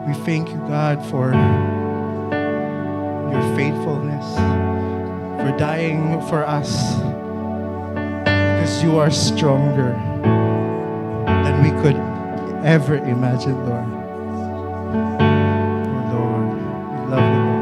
We thank you, God, for your faithfulness, for dying for us, because you are stronger than we could ever imagine, Lord. Oh, Lord, we love you, Lord.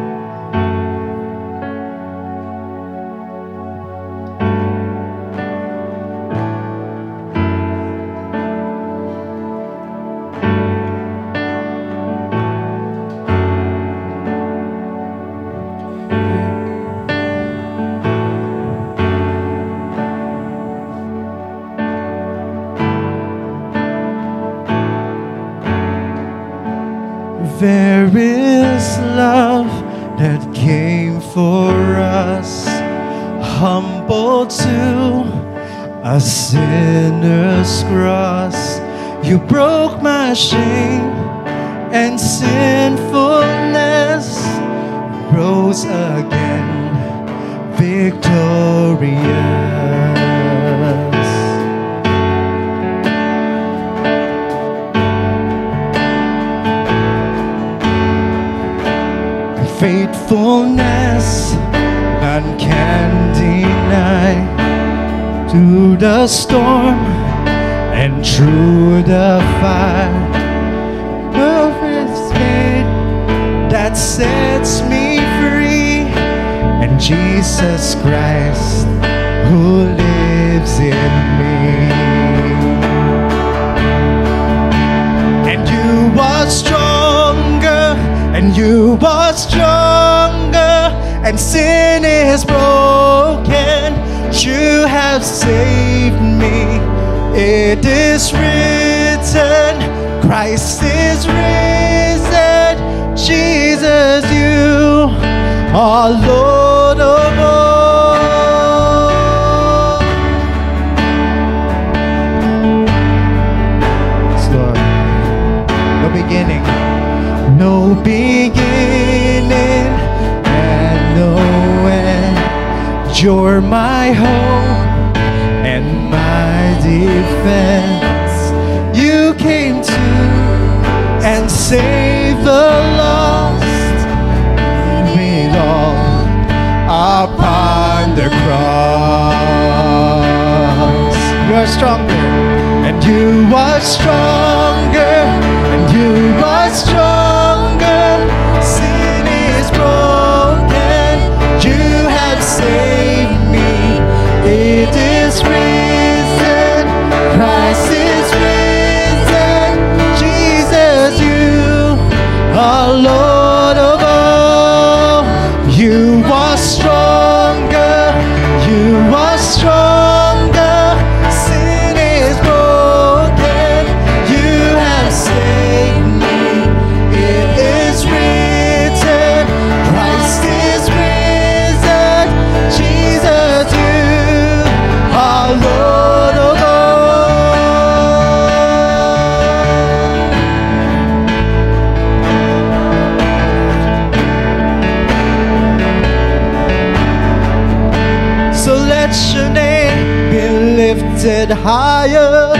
There is love that came for us, humble to a sinner's cross. You broke my shame and sinfulness, rose again victorious. Faithfulness none can deny, through the storm and through the fire. Love is faith that sets me free, and Jesus Christ who lives in me. And you are stronger, and you are stronger, and sin is broken. You have saved me. It is written, Christ is risen. Jesus, you are Lord of all. Yes, Lord. No beginning, no beginning and no end. You're my hope and my defense. You came to and saved the lost, leave it all upon the cross. You are stronger, and you are stronger, and you are stronger. Sin is broken. You have saved me. It is risen. Christ is risen. Jesus, you are Lord of all. You are stronger. You are stronger. Sin is broken. You have saved me. It is written. Christ is risen. Jesus, you are Lord of all. So let your name be lifted higher,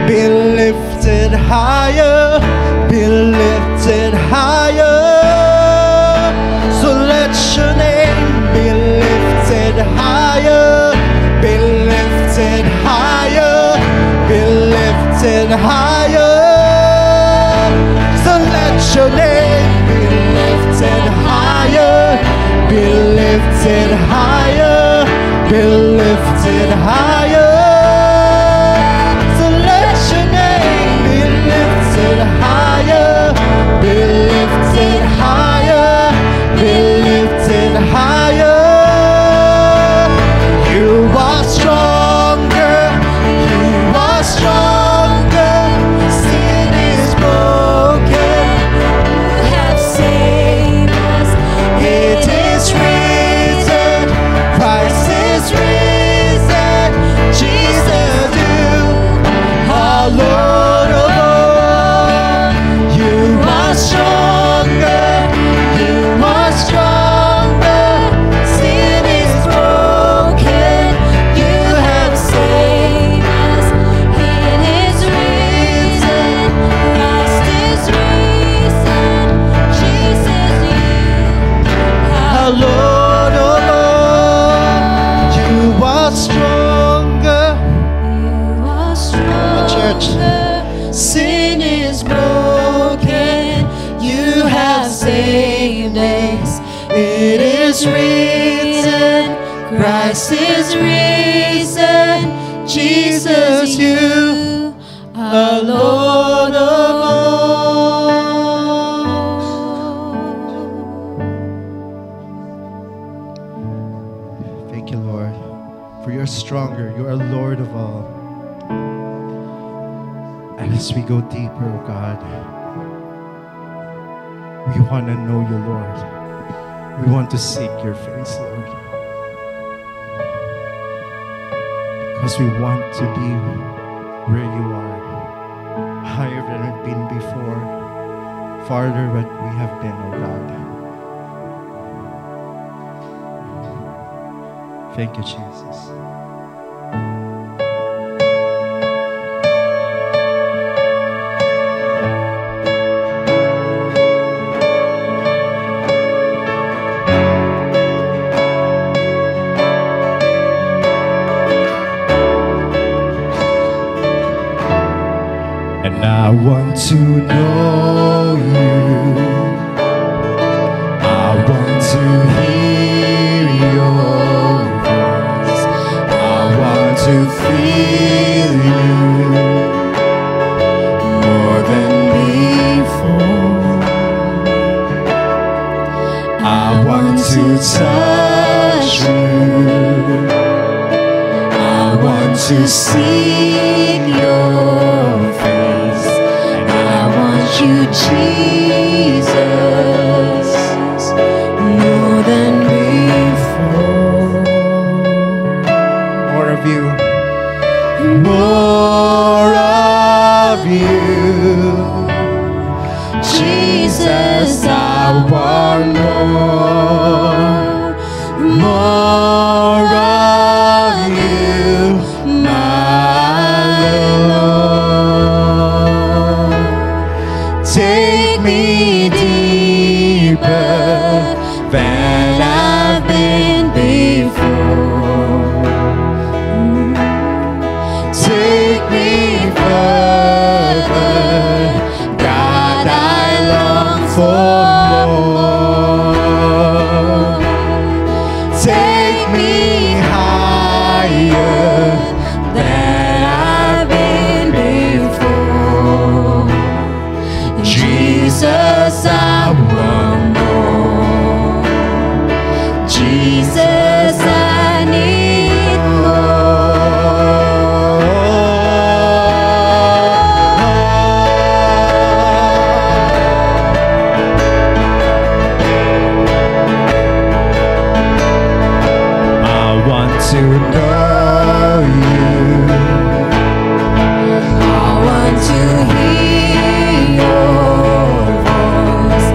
be lifted higher, be lifted higher. So let your name be lifted higher, be lifted higher, be lifted higher. So let your name be lifted higher, be lifted higher, be lifted higher. So let your name be lifted higher, be lifted higher, be lifted higher. You are stronger, you are stronger. Sin is broken. You have saved us. It is written. saved us. It is written, Christ is risen. Jesus, you are Lord of all. Thank you, Lord, for you're stronger. You are Lord of all. And as we go deeper, oh God, we want to know you, Lord. We want to seek your face, Lord. Because we want to be where you are, higher than we've been before, farther than we have been, oh God. Thank you, Jesus. I want to know you. I want to hear your voice. I want to feel you more than before. I want to touch you. I want to see your face. You, Jesus, more than before. More of you. More of you. Jesus, I want more. More of you, my Lord. Take me deeper than I've been before. Take me further, God, I long for more. Take me higher than I've been before. Jesus, I want more. Jesus, I need more. I want to know you. I want to hear your voice.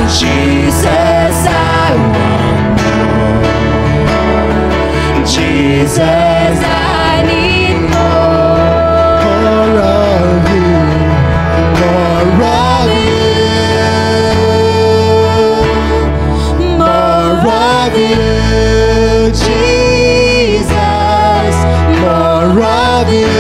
Jesus, I want more. Jesus, I need more of you, more of you, more of you, Jesus, more of you.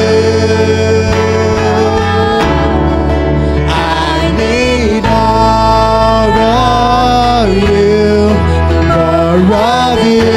I need more of you, more of you.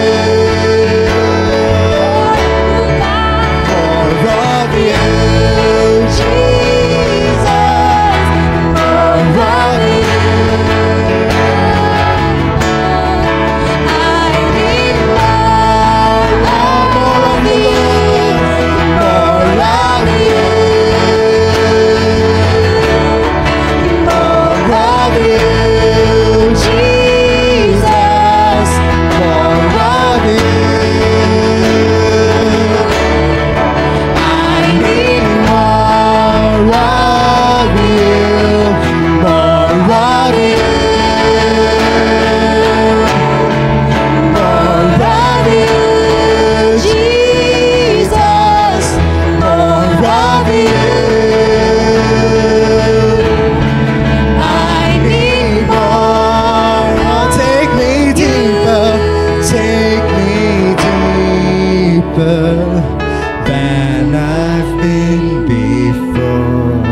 Than I've been before.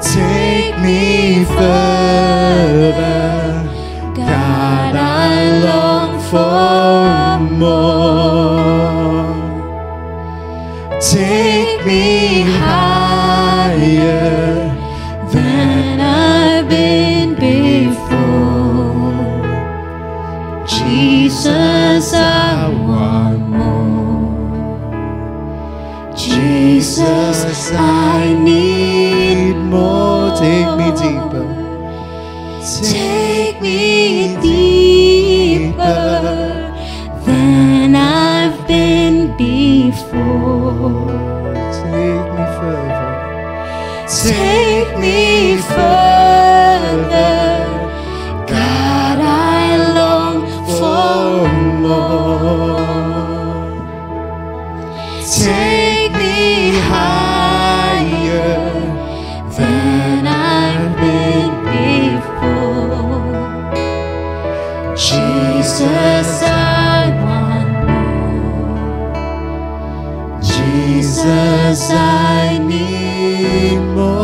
Take me further, God, I long for more. Take me higher than I've been before. Jesus, I want more. Jesus, I need more. Take me deeper. Take me deeper than I've been before. Take me further. Take me further. God, I long for more. Take me higher than I've been before. Jesus, I want more. Jesus, I need more.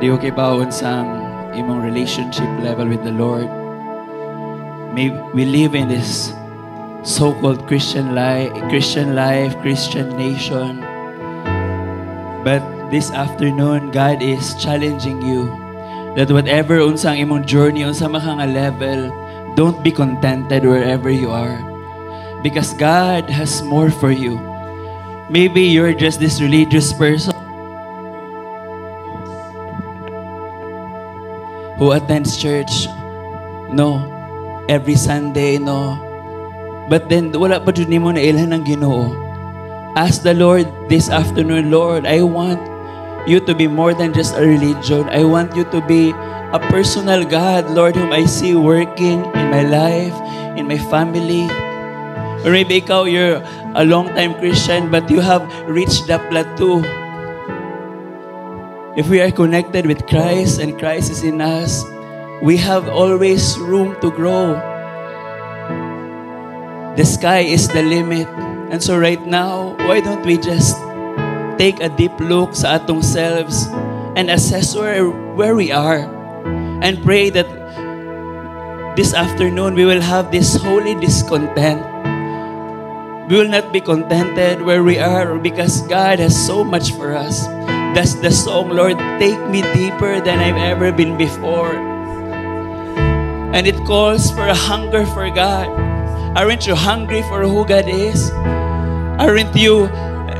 Di okay bawon sang imong relationship level with the Lord. May we live in this so-called Christian life, Christian nation. But this afternoon, God is challenging you that whatever unsang imong journey, unsa man ka nga level, don't be contented wherever you are. Because God has more for you. Maybe you're just this religious person who attends church, no, every Sunday, no. But then, wala pa dyan mo na ilhan ng Ginoo. Ask the Lord this afternoon, Lord, I want you to be more than just a religion. I want you to be a personal God, Lord, whom I see working in my life, in my family. Or maybe ikaw, you're a long-time Christian, but you have reached the plateau. If we are connected with Christ and Christ is in us, we have always room to grow. The sky is the limit. And so right now, why don't we just take a deep look sa atong selves and assess where we are and pray that this afternoon we will have this holy discontent. We will not be contented where we are because God has so much for us. That's the song, Lord, take me deeper than I've ever been before. And it calls for a hunger for God. Aren't you hungry for who God is? Aren't you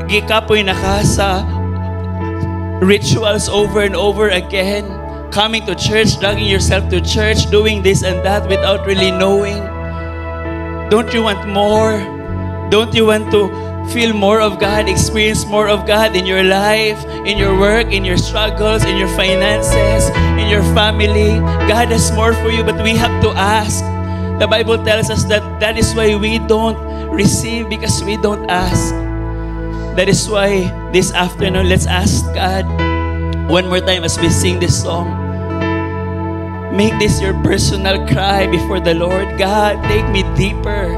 gikapoy na ka sa rituals over and over again? Coming to church, dragging yourself to church, doing this and that without really knowing? Don't you want more? Don't you want to feel more of God, experience more of God in your life, in your work, in your struggles, in your finances, in your family. God has more for you, but we have to ask. The Bible tells us that is why we don't receive, because we don't ask. That is why this afternoon, let's ask God one more time as we sing this song. Make this your personal cry before the Lord. God, take me deeper.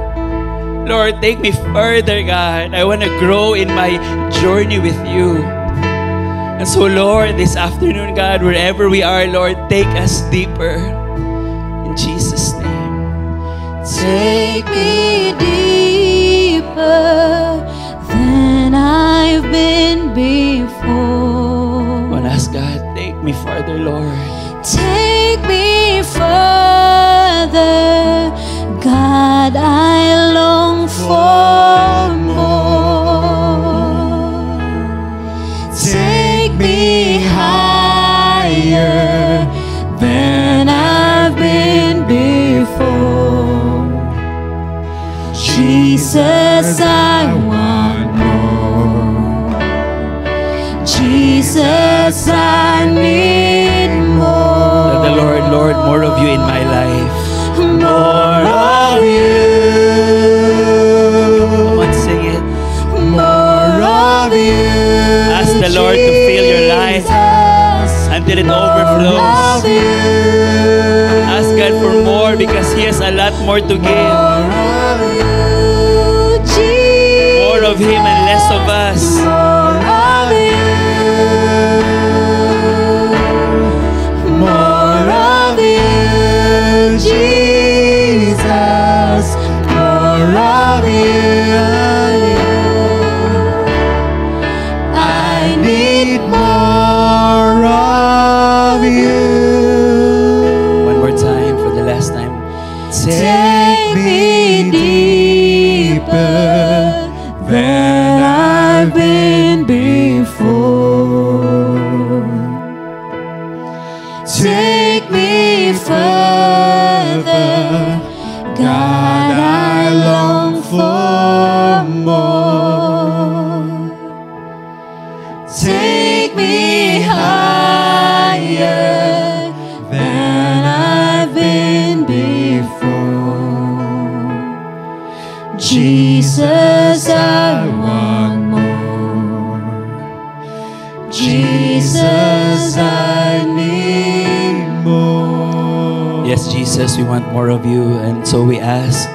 Lord, take me further, God. I want to grow in my journey with you. And so, Lord, this afternoon, God, wherever we are, Lord, take us deeper. In Jesus' name. Take me deeper than I've been before. I want to ask God, take me farther, Lord. Take me further, God, I long for more. Take me higher than I've been before. Jesus, I want more. Jesus, I need more. Tell the Lord, Lord, more of you in my life. More of you. Come on, sing it. More of you. Ask the Lord to fill your life until it overflows. Ask God for more, because He has a lot more to give. More of Him and less of us. More of you, Jesus. More of you. I need more of you. One more time, for the last time. Take me deeper than I've been before. Take me further, God, I long for more. Take me higher than I've been before. Jesus, I want more. Jesus, I need more. Yes, Jesus, we want more of you. And so we ask,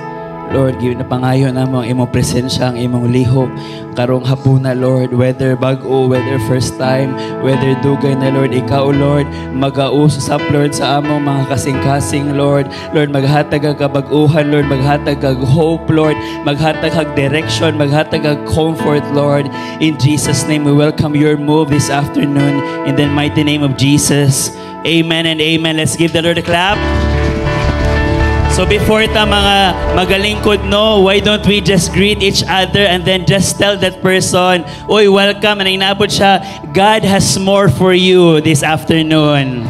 Lord, give na pangayo na mo ang imong presensya, ang imong lihok karong hapuna, Lord, whether bag-o, whether first time, whether dugay na, Lord, ikaw, Lord, mag-ausap, Lord, sa among mga kasing-kasing, Lord. Lord, maghatag ang kabag-uhan, Lord, maghatag ang hope, Lord, maghatag ang direction, maghatag ang comfort, Lord. In Jesus' name, we welcome your move this afternoon in the mighty name of Jesus. Amen and amen. Let's give the Lord a clap. So before ta mga magalingkod, no, why don't we just greet each other and then just tell that person, oy, welcome, and inabot siya, God has more for you this afternoon.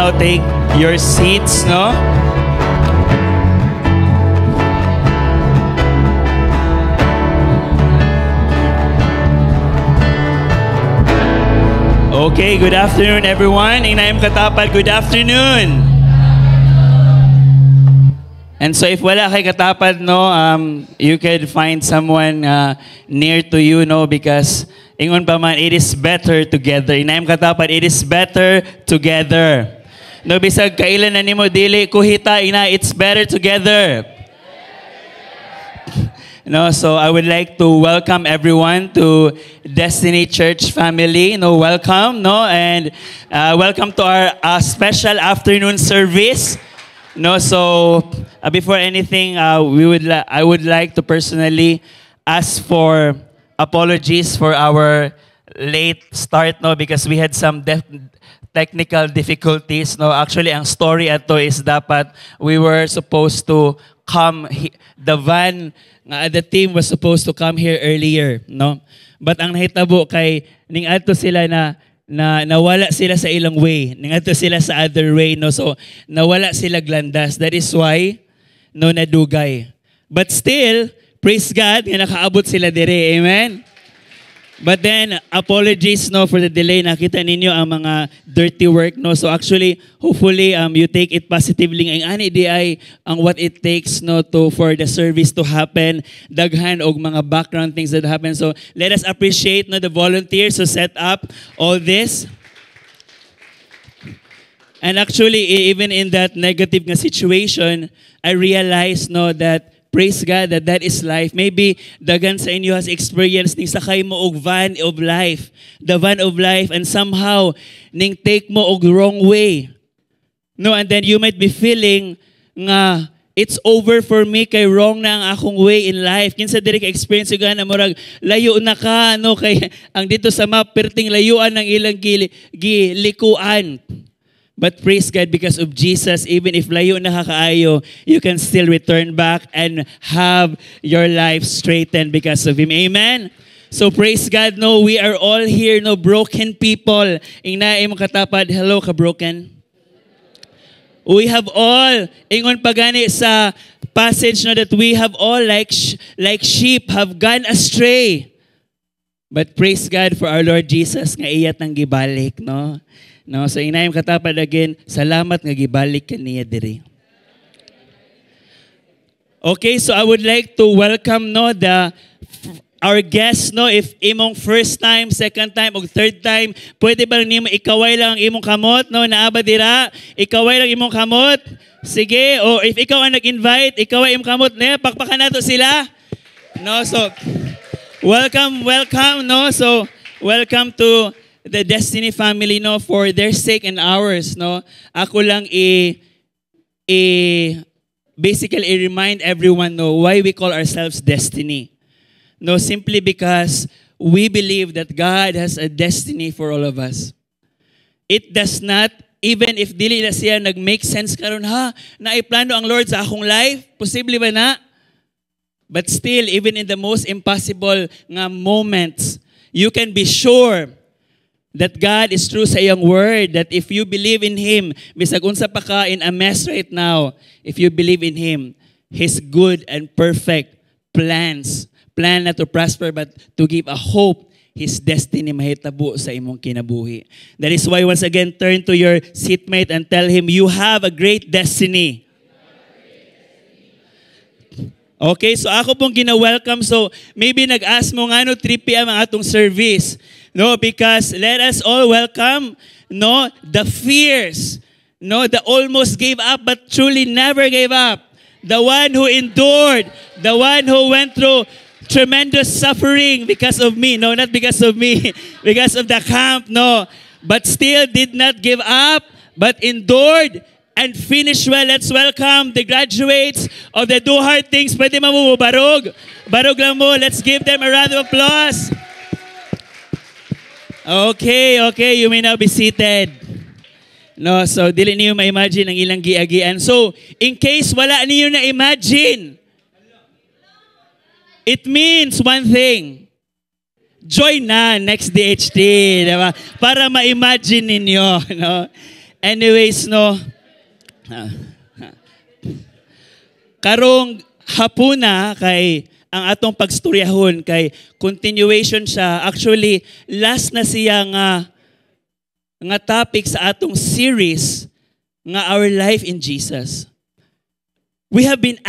now take your seats, no? Okay, good afternoon everyone. Inayam Katapad, good afternoon. And so if wala kay Katapad, no, you could find someone near to you, no, because ingon pa man, it is better together. Inayam Katapad, it is better together. No, bisag kailan na nimo dili kuhita ina, it's better together. No, so I would like to welcome everyone to Destiny Church family. No, welcome, no, and welcome to our special afternoon service. No, so before anything, I would like to personally ask for apologies for our late start, no, because we had some technical difficulties. No, actually, ang story ato is dapat we were supposed to come. The van, the team was supposed to come here earlier, no. But ang nahitabo kay ning adto sila na nawala sila sa ilang way. Ningadto sila sa other way, no? So, nawala sila glandas. That is why, no, nadugay. But still, praise God, nga nakaabot sila dire. Amen? But then, apologies, no, for the delay. Nakita ninyo ang mga dirty work, no? So actually, hopefully, you take it positively. Ang ani di ay ang what it takes, no, for the service to happen. Daghan og mga background things that happen. So let us appreciate, no, the volunteers who set up all this. And actually, even in that negative nga situation, I realized, no, that praise God that is life. Maybe dagan sa inyo has experienced ning sakay mo og van of life. The van of life, and somehow ning take mo og wrong way. No, and then you might be feeling nga it's over for me kay wrong na ang akong way in life. Kinsa diri ka experience nga na murag layo na ka, no, kay ang dito sa map perting layuan ng ilang gilikuan. But praise God, because of Jesus, even if layo na kakaayo, you can still return back and have your life straightened because of Him. Amen? So praise God, no, we are all here, no, broken people. Ingnaay mo Katapad, hello ka broken. We have all, ingon pagani sa passage, no, that we have all like sheep have gone astray. But praise God for our Lord Jesus nga iyat nang gibalik, no? No, so inayam Katapad again, salamat nga gibalik kaniya diri. Okay, so I would like to welcome, no, our guests, no, if imong first time, second time, o third time, pwede ba nimo ikaway lang ang imong kamot, no, naaba dira, ikaway lang imong kamot. Sige, o if ikaw ang nag-invite, ikaway imong kamot, ne, pakpakan nato sila. No, so welcome, no, so welcome to the Destiny family, no, for their sake and ours, no. Ako lang basically remind everyone, no, why we call ourselves Destiny. No, simply because we believe that God has a destiny for all of us. It does not, even if dili na siya nag-make sense karon, ha, naiplano ang Lord sa akong life, posible ba na? But still, even in the most impossible nga moments, you can be sure that God is true sa iyang word, that if you believe in Him, bisag unsa pa ka in a mess right now, if you believe in Him, His good and perfect plan not to prosper but to give a hope, His destiny mahitabo sa imong kinabuhi. That is why once again, turn to your seatmate and tell him, you have a great destiny. Okay, so ako pong gina-welcome. So maybe nag-ask mo nga no 3 p.m. ang atong service. No, because let us all welcome, no, the fierce, no, the almost gave up but truly never gave up. The one who endured, the one who went through tremendous suffering because of me. No, not because of me, because of the camp, no. But still did not give up, but endured and finished well. Let's welcome the graduates of the Do Hard Things. Pwede mo barog. Barog lang mo. Let's give them a round of applause. Okay, you may now be seated. No, so dili niyo ma-imagine ang ilang giagian. So, in case wala niyo na-imagine, it means one thing. Join na next DHT, diba? Para ma-imagine ninyo, no? Anyways, no, karong hapuna kay ang atong pagstoryahon kay continuation siya. Actually, last na siya nga topic sa atong series nga Our Life in Jesus. We have been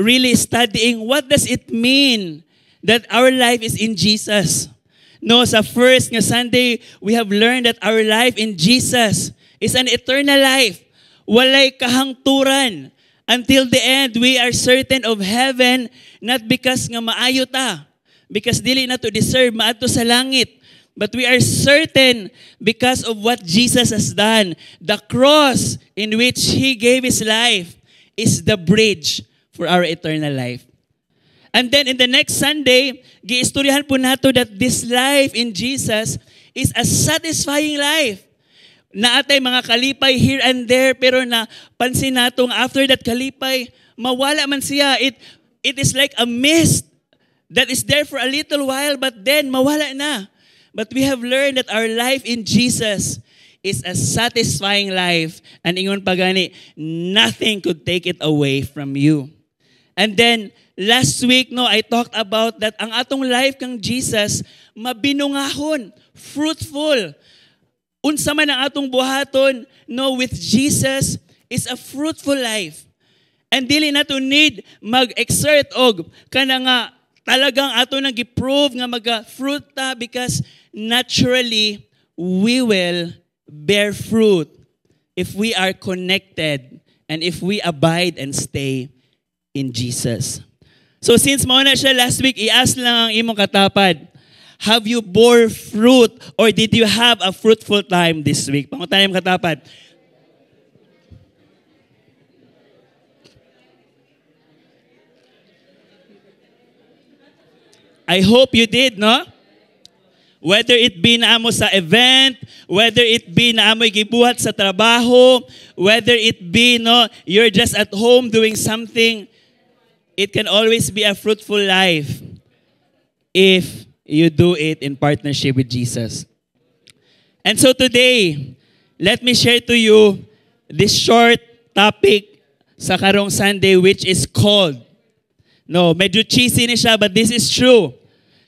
really studying what does it mean that our life is in Jesus. No, sa first nga Sunday, we have learned that our life in Jesus is an eternal life. Walay kahangturan. Until the end, we are certain of heaven, not because nga maayo ta, because dili na to deserve maato sa langit, but we are certain because of what Jesus has done. The cross in which He gave His life is the bridge for our eternal life. And then in the next Sunday, giistoryahan po nato that this life in Jesus is a satisfying life. Naatay mga kalipay here and there, pero na pansin natong after that kalipay, mawala man siya. It is like a mist that is there for a little while, but then mawala na. But we have learned that our life in Jesus is a satisfying life. And ingon pagani, nothing could take it away from you. And then, last week, no, I talked about that ang atong life kang Jesus, mabinungahon, fruitful. Unsa man ang atong buhaton, no, with Jesus is a fruitful life. And dili na to need mag-exert og kana nga talagang ato nang gi-prove nga maga-fruit ta because naturally we will bear fruit if we are connected and if we abide and stay in Jesus. So since mauna siya last week, i-ask lang ang imong katapad, have you bore fruit or did you have a fruitful time this week? Pangutan yung katapad. I hope you did, no? Whether it be na amo sa event, whether it be na amoy gibuhat sa trabaho, whether it be, no, you're just at home doing something, it can always be a fruitful life if you do it in partnership with Jesus. And so today, let me share to you this short topic sa karong Sunday which is called, no, medyo cheesy ni siya, but this is true.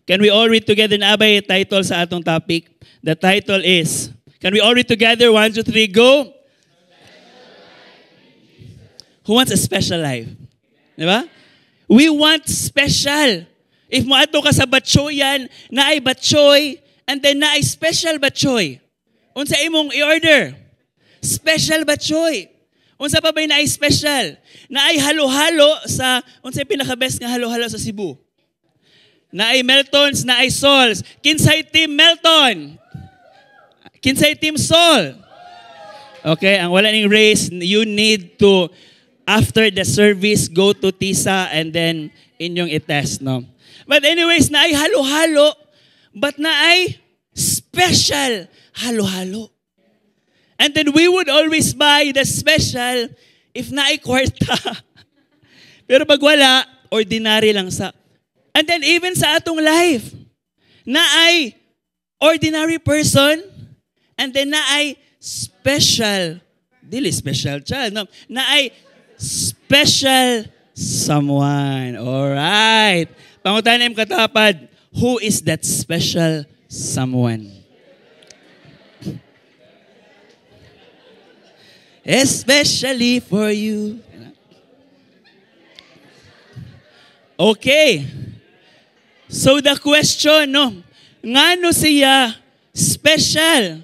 Can we all read together na abay title sa atong topic? The title is, can we all read together? 1, 2, 3, go! Who wants a special life? Diba? We want special. If mo ato ka sa batchoyan, na ay batchoy, and then na ay special batchoy. Unsa imong i-order? Special batchoy. Unsa pa ba na ay special? Na ay halo-halo sa, unsa pinaka-best nga halo-halo sa Cebu? Na ay Meltons, na ay Sols. Kinsay Team Melton? Kinsay Team Sol? Okay, ang wala ning race, you need to, after the service, go to TISA and then inyong i-test, no? But anyways, na ay halo-halo, but na ay special halo-halo. And then we would always buy the special if na ay kwarta. Pero pag wala, ordinary lang sa. And then even sa atong life, na ay ordinary person, and then na ay special, dili special child, no? Na ay special someone. Alright. Pangutanim katapad, who is that special someone? Especially for you. Okay. So the question, no, ngano siya special?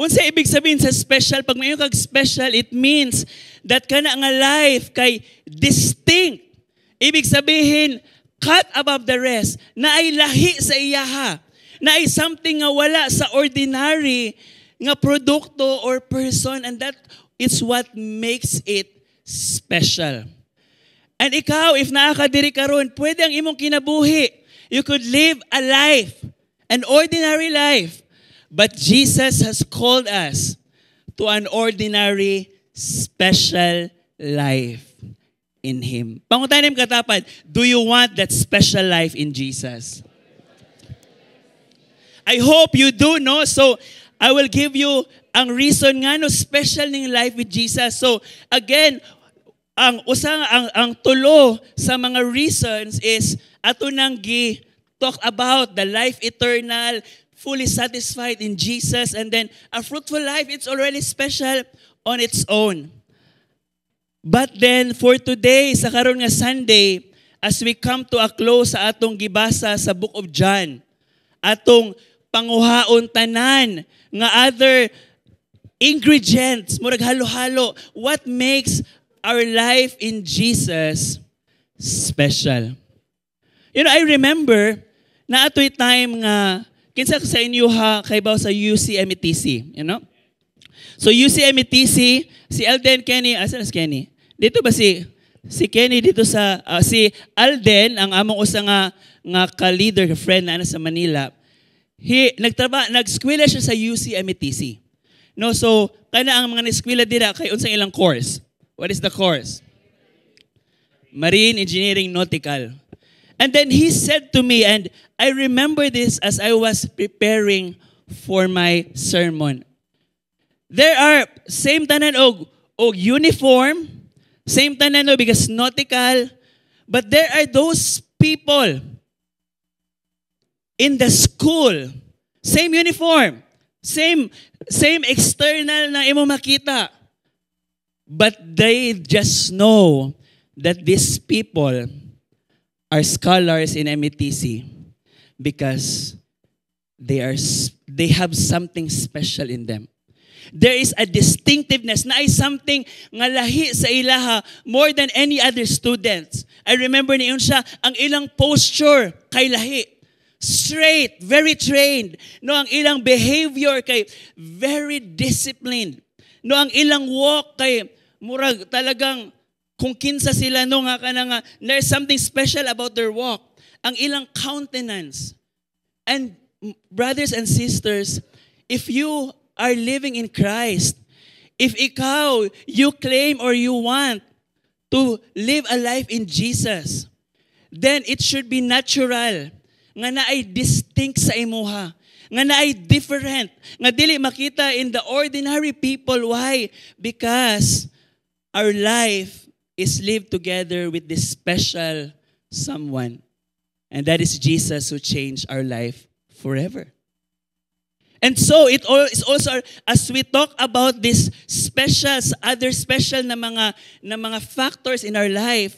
Unsa ibig sabihin sa special? Pag mayon kag special, it means that kana nga life kay distinct. Ibig sabihin, cut above the rest, na ay lahi sa iyaha, na ay something nga wala sa ordinary nga produkto or person, and that is what makes it special. And ikaw, if nakakadiri karon, pwede ang imong kinabuhi. You could live a life, an ordinary life, but Jesus has called us to an ordinary, special life in Him. Pangutanim katapad, do you want that special life in Jesus? I hope you do, no? So, I will give you ang reason nga no special ning life with Jesus. So again, ang tulo sa mga reasons is ato nang talk about the life eternal, fully satisfied in Jesus, and then a fruitful life, it's already special on its own. But then, for today, sa karon nga Sunday, as we come to a close sa atong gibasa sa Book of John, atong panguhaon tanan nga other ingredients, murag halo-halo, what makes our life in Jesus special. You know, I remember na ato'y time nga kinsa sa inyo ha kay baw sa UCMETC, you know? So UCMETC, si Alden Kenny, asan si Kenny? Dito ba si Kenny dito sa si Alden ang among usa nga ka-leader, friend na sa Manila. Nag-eskwela siya sa UCMETC. No, so kana ang mga eskwela dira kay unsang ilang course. What is the course? Marine Engineering Nautical. And then he said to me, and I remember this as I was preparing for my sermon. There are same tanan og uniform, same tanan og because nautical, but there are those people in the school, same uniform, same external na imo makita, but they just know that these people are scholars in METC because they have something special in them. There is a distinctiveness na ay something nga lahi sa ilaha more than any other students. I remember niyon siya, ang ilang posture kay lahi. Straight, very trained. No, ang ilang behavior kay very disciplined. No, ang ilang walk kay murag talagang kung kinsa sila no nga kanang there's something special about their walk. Ang ilang countenance. And brothers and sisters, if you are living in Christ, if ikaw, you claim or you want to live a life in Jesus, then it should be natural nga naay distinct sa imuha, nga naay different, nga dili makita in the ordinary people. Why? Because our life is lived together with this special someone. And that is Jesus who changed our life forever. And so it is also, as we talk about these specials, other special na mga factors in our life,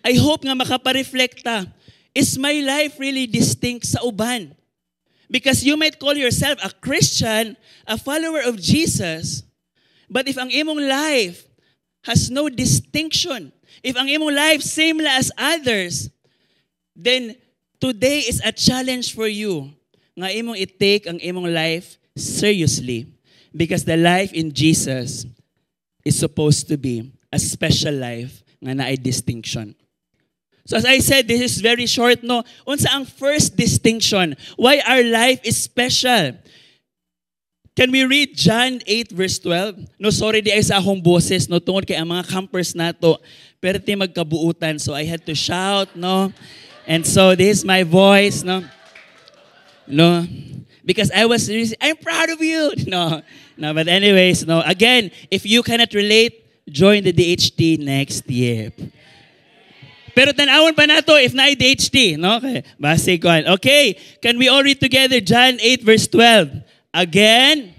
I hope nga makapareflecta, is my life really distinct sa uban? Because you might call yourself a Christian, a follower of Jesus, but if ang imong life has no distinction, if ang imong life same la as others, then today is a challenge for you nga imong i-take ang imong life seriously, because the life in Jesus is supposed to be a special life nga naay distinction. So as I said, this is very short, no? Unsa ang first distinction? Why our life is special? Can we read John 8 verse 12? No, sorry di ay sa akong boses, no, tungod kay ang mga campers nato, pero ti magkabuutan, so I had to shout, no? And so this is my voice, no? No, because I'm proud of you. No, but anyways, no. Again, if you cannot relate, join the DHT next year. Pero tanawon pa nato if na DHT, no? Okay, base ko. Okay, can we all read together John 8 verse 12? Again,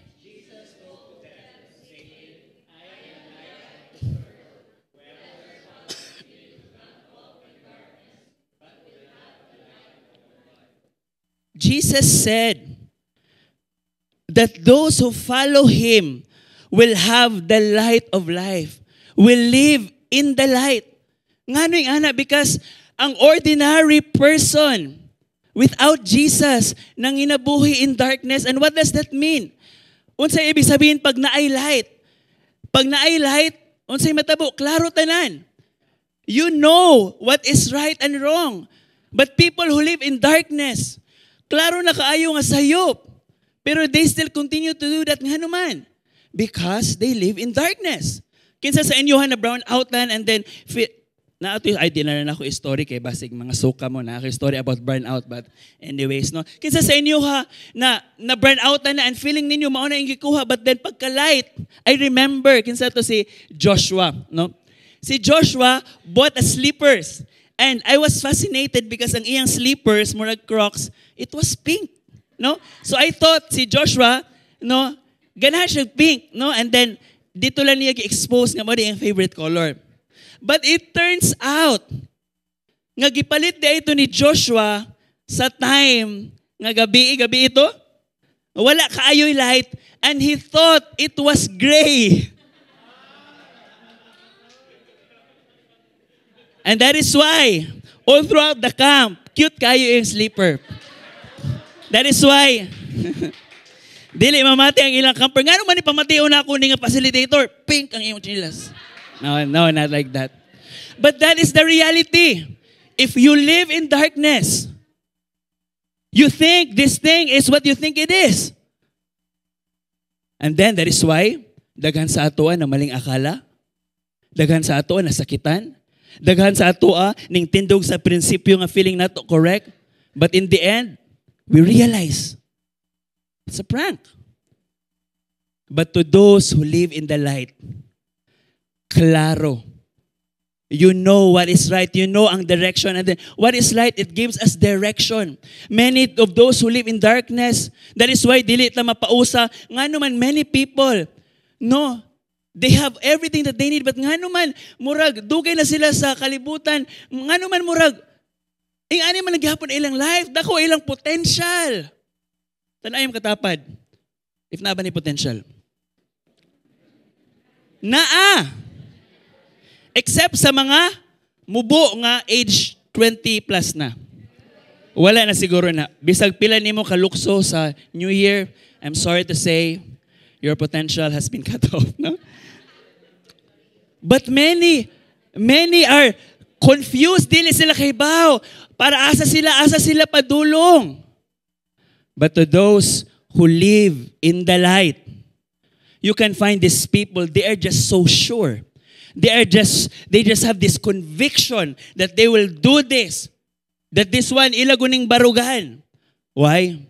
Jesus said that those who follow Him will have the light of life, will live in the light. Ngano'y ana, because ang ordinary person without Jesus nang inabuhi in darkness. And what does that mean? Unsay ibig sabihin pag naay light? Pag naay light, unsay matabo? Klaro tanan. You know what is right and wrong. But people who live in darkness, klaro na kaayo nga sayop. Pero they still continue to do that nga naman. Because they live in darkness. Kinsa sa inyohan na brown outan and then na ato ay di na ako story kay basig mga suka mo na ako story about burnout, but anyways no, kinsa sa inyo ha na burnout na and feeling ninyo mao na yung gikuha, but then pagka light I remember kinsa to si Joshua no, si Joshua bought a slippers and I was fascinated because ang iyang slippers murag Crocs, it was pink no, so I thought si Joshua no ganahan siya pink no, and then dito lang niya gi-expose nga mo di ang favorite color. But it turns out, nga gipalit di ito ni Joshua sa time nga gabi ito, wala kaayoy light, and he thought it was gray. And that is why, all throughout the camp, cute kayo yung sleeper. That is why, dili mamati ang ilang camper. Nga naman ipamatiyo na ako ni nga facilitator, pink ang iyong chinilas. No, not like that. But that is the reality. If you live in darkness, you think this thing is what you think it is. And then that is why, daghan sa atoa na maling akala, daghan sa atoa na sakitan, daghan sa atoa ning tindog sa prinsipyo nga feeling nato correct, but in the end, we realize it's a prank. But to those who live in the light, klaro. You know what is right. You know ang direction. And then what is light? It gives us direction. Many of those who live in darkness, that is why dili ta mapausa. Nga naman, many people, no, they have everything that they need. But nga naman, murag, dugay na sila sa kalibutan. Nga naman, murag, ani man naghihapon ilang life, dako ilang potential. Tanayong katapad. If na ba ni potential? Naa. Except sa mga mubo nga age 20 plus na. Wala na siguro na. Bisag pila nimo kalukso sa New Year, I'm sorry to say, your potential has been cut off. No? But many are confused. Dili sila kaybaw. Para asa sila padulong. But to those who live in the light, you can find these people, they are just so sure. They just have this conviction that they will do this. That this one, ilaguning barugahan. Why?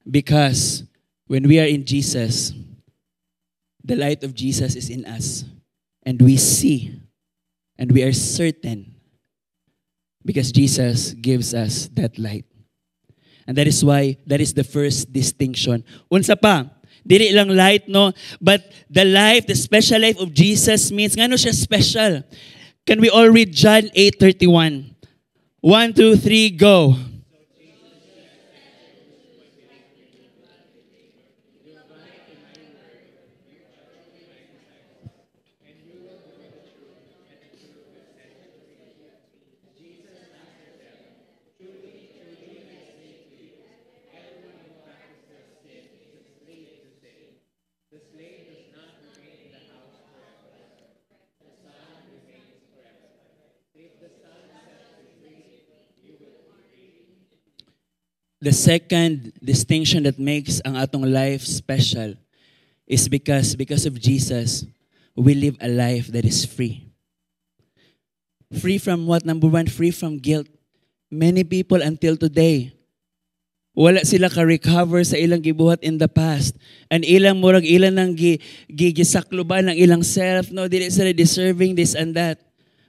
Because when we are in Jesus, the light of Jesus is in us. And we see. And we are certain. Because Jesus gives us that light. And that is why, that is the first distinction. Unsa pa, dili lang light, no? But the life, the special life of Jesus means, ngano siya special? Can we all read John 8:31? 1, 2, 3, go. The second distinction that makes ang atong life special is because of Jesus, we live a life that is free. Free from what? Number one, free from guilt. Many people until today, wala sila ka-recover sa ilang gibuhat in the past. And ilang murag ilang nang gigisakluban ng ilang self, no, dili sila deserving this and that.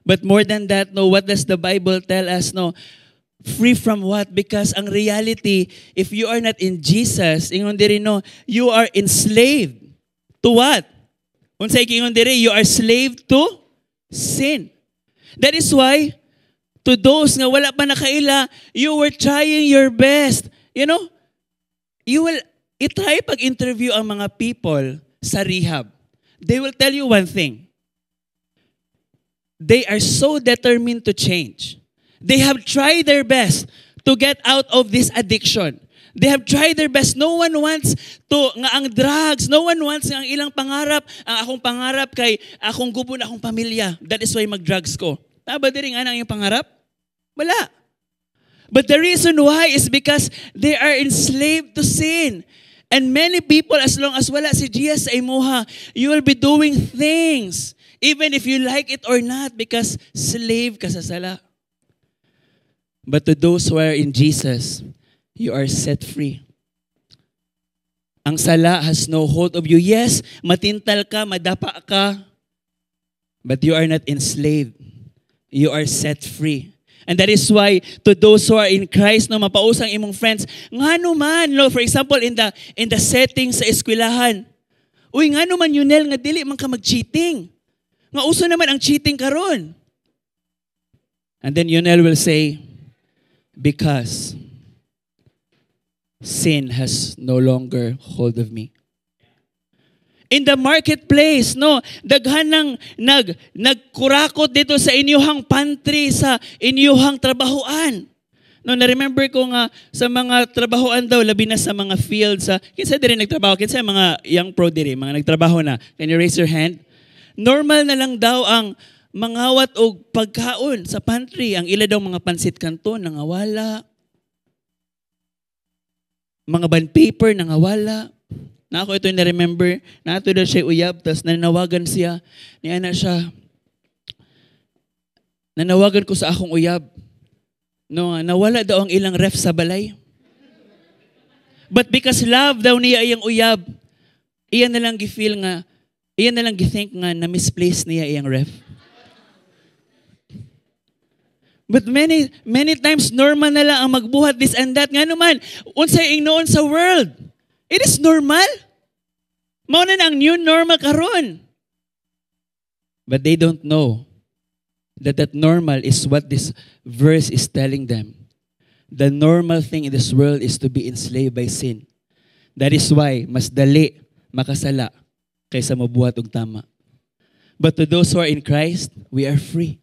But more than that, no, what does the Bible tell us? No, free from what? Because ang reality, if you are not in Jesus, ingon diri no, you are enslaved to what? Unsay ingon diri, you are slave to sin. That is why to those nga wala pa nakaila, you were trying your best. You know, you will try pag-interview ang mga people sa rehab. They will tell you one thing. They are so determined to change. They have tried their best to get out of this addiction. They have tried their best. No one wants to nga ang drugs. No one wants nga ang ilang pangarap. Ang akong pangarap kay akong gubon akong pamilya. That is why mag-drugs ko. Taba diri nga ang iyong pangarap? Wala. But the reason why is because they are enslaved to sin. And many people, as long as wala si Jesus sa imuha, you will be doing things Even if you like it or not, because slave ka sa sala. But to those who are in Jesus, you are set free. Ang sala has no hold of you. Yes, matintal ka, madapa ka, but you are not enslaved. You are set free. And that is why to those who are in Christ, no, mapausang imong friends, nga naman, no, for example, in the setting sa eskwelahan, uy, nga naman, Yunel, nga dili man ka mag-cheating. Nga uso naman ang cheating karon. And then Yunel will say, because sin has no longer hold of me. In the marketplace, no, daghan ng nagkurakot dito sa inyuhang pantry, sa inyuhang trabahoan. No, na-remember ko nga sa mga trabahoan daw, labi na sa mga fields, kinsa diri nagtrabaho, kinsa mga young pro diri, mga nagtrabaho na. Can you raise your hand? Normal na lang daw ang mangawat og pagkaon sa pantry. Ang ila daw mga pansit kanton nangawala. Mga bond paper nangawala. Na ako ito na-remember, na ato daw siya uyab, tapos nanawagan siya, niya siya, nanawagan ko sa akong uyab, no, nawala daw ang ilang ref sa balay. But because love daw niya iyang uyab, iyan na lang gifeel nga, iyan na lang githink nga na misplace niya iyang ref. But many times, normal na lang ang magbuhat this and that. Nga naman, unsay ingnoon sa world. It is normal. Mao na ang new normal karon. But they don't know that normal is what this verse is telling them. The normal thing in this world is to be enslaved by sin. That is why mas dali makasala kaysa mabuhat og tama. But to those who are in Christ, we are free.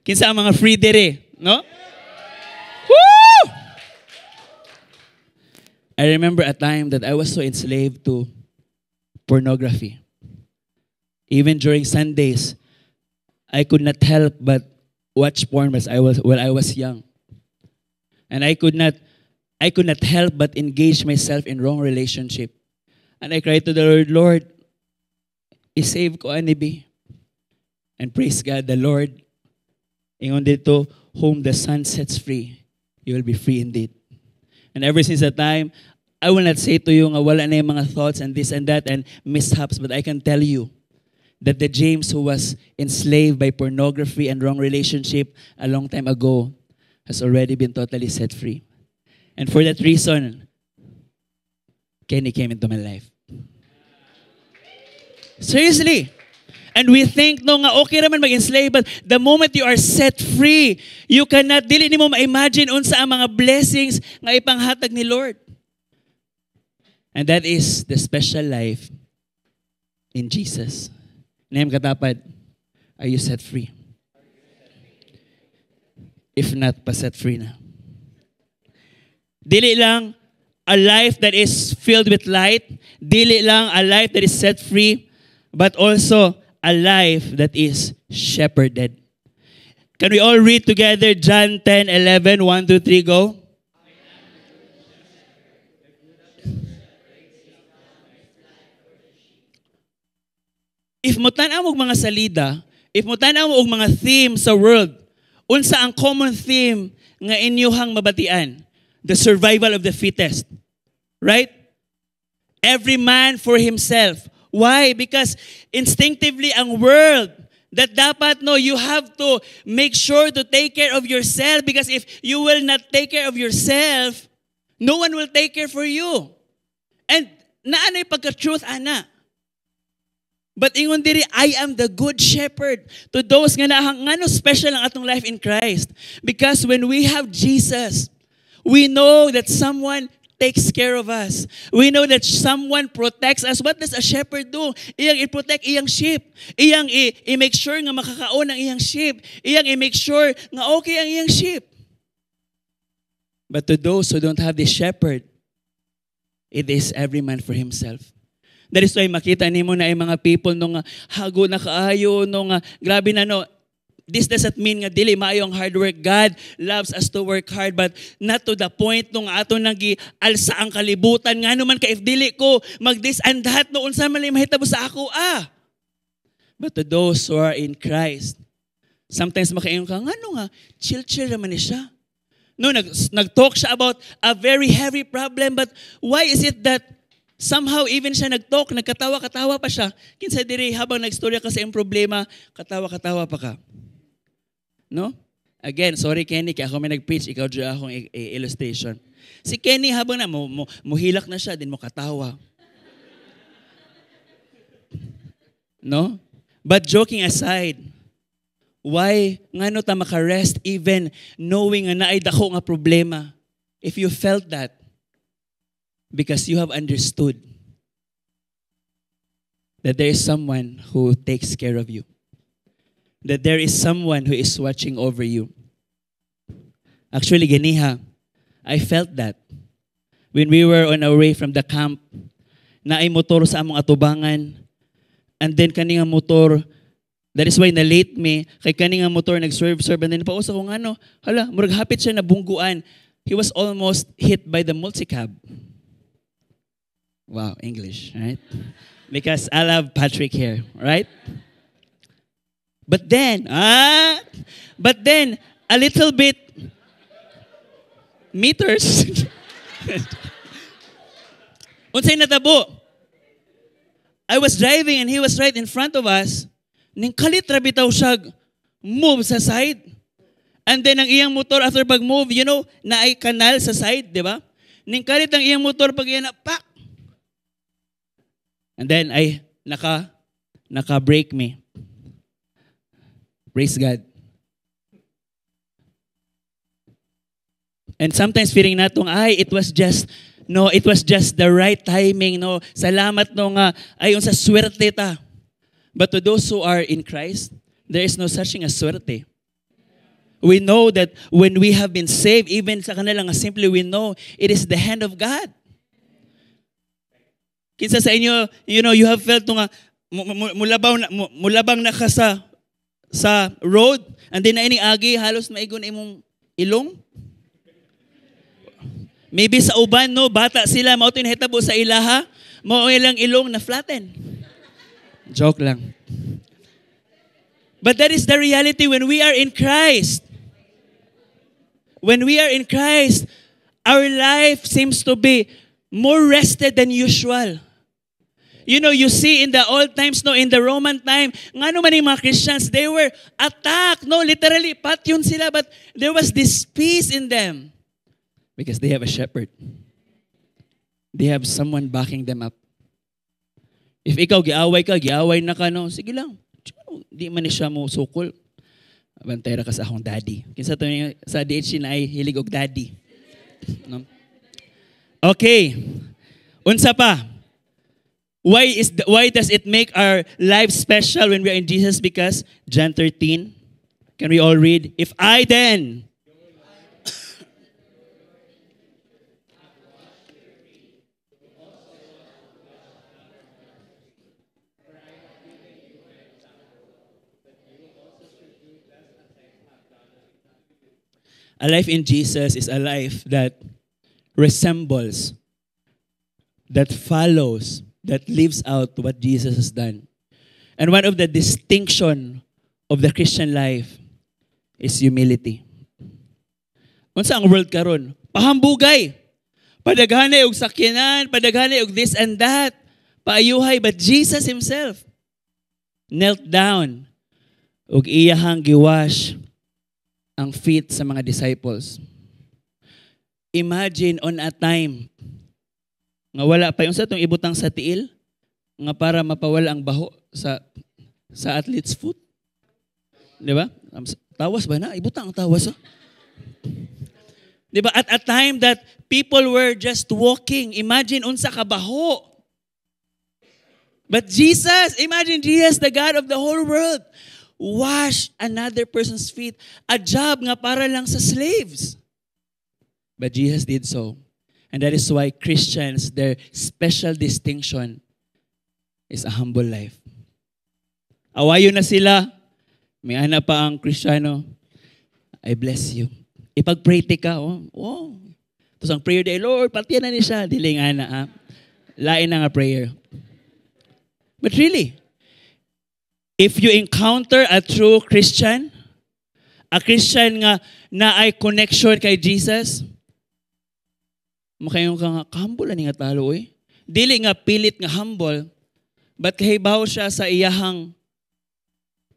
Kinsa ang mga free dire, no? Woo! I remember a time that I was so enslaved to pornography. Even during Sundays, I could not help but watch porn while I was young. And I could not help but engage myself in wrong relationship. And I cried to the Lord, Lord, isave ko ani be. And praise God, the Lord, ingon dito, whom the Son sets free, you will be free indeed. And ever since that time, I will not say to you nga wala na yung mga thoughts and this and that and mishaps, but I can tell you that the James who was enslaved by pornography and wrong relationship a long time ago has already been totally set free. And for that reason, Kenny came into my life. Seriously. And we think, no nga, okay raman mag-enslave, but the moment you are set free, you cannot, dili ni mo ma-imagine unsa ang mga blessings nga ipanghatag ni Lord. And that is the special life in Jesus. Name katapat, are you set free? If not, pa-set free na. Dili lang a life that is filled with light, dili lang a life that is set free, but also a life that is shepherded. Can we all read together John 10:11, 1, 2, 3, go? If mo tanaw og mga salida, if mo tanaw og mga theme sa world, unsa ang common theme nga inyuhang mabatian? The survival of the fittest. Right? Every man for himself. Why? Because instinctively ang world that dapat no, you have to make sure to take care of yourself, because if you will not take care of yourself, no one will take care for you. And naanay pagka-truth, ana. But ingon diri, I am the good shepherd to those nga ngano special ang atong life in Christ. Because when we have Jesus, we know that someone takes care of us. We know that someone protects us. What does a shepherd do? Iyang i-protect iyang sheep. Iyang i-make sure nga makakaon ang iyang sheep. Iyang i-make sure nga okay ang iyang sheep. But to those who don't have this shepherd, it is every man for himself. That is why makita nimo na yung mga people nung hago na kaayo, nung grabe na no. This doesn't mean nga dili maayo ang hard work. God loves us to work hard, but not to the point nung ato nag-alsa ang kalibutan. Nga naman ka if dili ko mag-this and that, no unsa man mahitabo sa ako, But to those who are in Christ, sometimes makaingon ka, ano nga, chill-chill naman ni siya. No, nag-talk siya about a very heavy problem, but why is it that somehow even siya nag-talk, nagkatawa-katawa pa siya. Kinsa diri habang nagstorya ka sa iyong problema, katawa-katawa pa ka. No? Again, sorry Kenny, kaya ako may nag-preach, ikaw dyan akong illustration. Si Kenny habang na, muhilak na siya, din mo katawa. No? But joking aside, why ngano ta maka-rest even knowing nga naay dako nga problema? If you felt that, because you have understood that there is someone who takes care of you. That there is someone who is watching over you. Actually, ganiha, I felt that when we were on our way from the camp, naay motor sa among atubangan, and then kaninga motor, that is why na-late me, kay kaninga motor nag-serve, and then pausa ko nga no, hala, murag hapit siya na bungguan. He was almost hit by the multicab. Wow, English, right? Because I love Patrick here, right? But then, a little bit, meters. Unsay natabo? I was driving and he was right in front of us. Ning kalit ra bitaw siya move sa side. And then ang iyang motor after pag-move, you know, na ay kanal sa side, di ba? Ning kalit ang iyang motor pag iyan na, pak! And then ay naka-brake me. Praise God. And sometimes feeling natong, it was just the right timing, no. Salamat no nga, ayon sa swerte ta. But to those who are in Christ, there is no such thing as swerte. We know that when we have been saved, even sa kanila nga simply we know it is the hand of God. Kinsa sa inyo, you know, you have felt nga mulabang na ka sa road, and then na ining agi halos maigon imong ilong. Maybe sa uban, no, bata sila, mao to nahitabo sa ilaha, mao ilang ilong na flatten. Joke lang. But that is the reality when we are in Christ. When we are in Christ, our life seems to be more rested than usual. You know, you see in the old times, no, in the Roman time, nga naman yung mga Christians, they were attacked, no, literally, patyon sila, but there was this peace in them. Because they have a shepherd. They have someone backing them up. If ikaw, giaway na ka, no, sige lang. Di man siya mo sukol. Bantay ka sa akong daddy. Kinsa to sa DHC na ay hilig og daddy. No? Okay. Unsa pa? Why does it make our life special when we are in Jesus? Because John 13, can we all read? If I then a life in Jesus is a life that resembles, that follows, that lives out what Jesus has done. And one of the distinction of the Christian life is humility. Unsa ang world karon? Pahambugay. Padaghanay og sakyanan, padaghanay og this and that. Paayuhay, but Jesus himself knelt down ug iyahang giwash ang feet sa mga disciples. Imagine on a time nga wala pa yung sa itong ibutang sa tiil nga para mapawala ang baho sa athlete's foot. Di ba? Tawas ba na? Ibutang ang tawas. Oh. Di ba? At a time that people were just walking, imagine unsa ka baho. But Jesus, imagine Jesus, the God of the whole world, wash another person's feet. A job nga para lang sa slaves. But Jesus did so. And that is why Christians, their special distinction is a humble life. Awayo na sila. May ana pa ang Kristiyano. I bless you. Ipag-pray ka. Oh. Tapos ang prayer day, Lord, patiyan na ni siya. Dili nga na. Lain na nga prayer. But really, if you encounter a true Christian, a Christian nga na ay connection kay Jesus, makayon ka nga, humble ani nga talo eh. Dili nga pilit nga humble, but kahibaw siya sa iyahang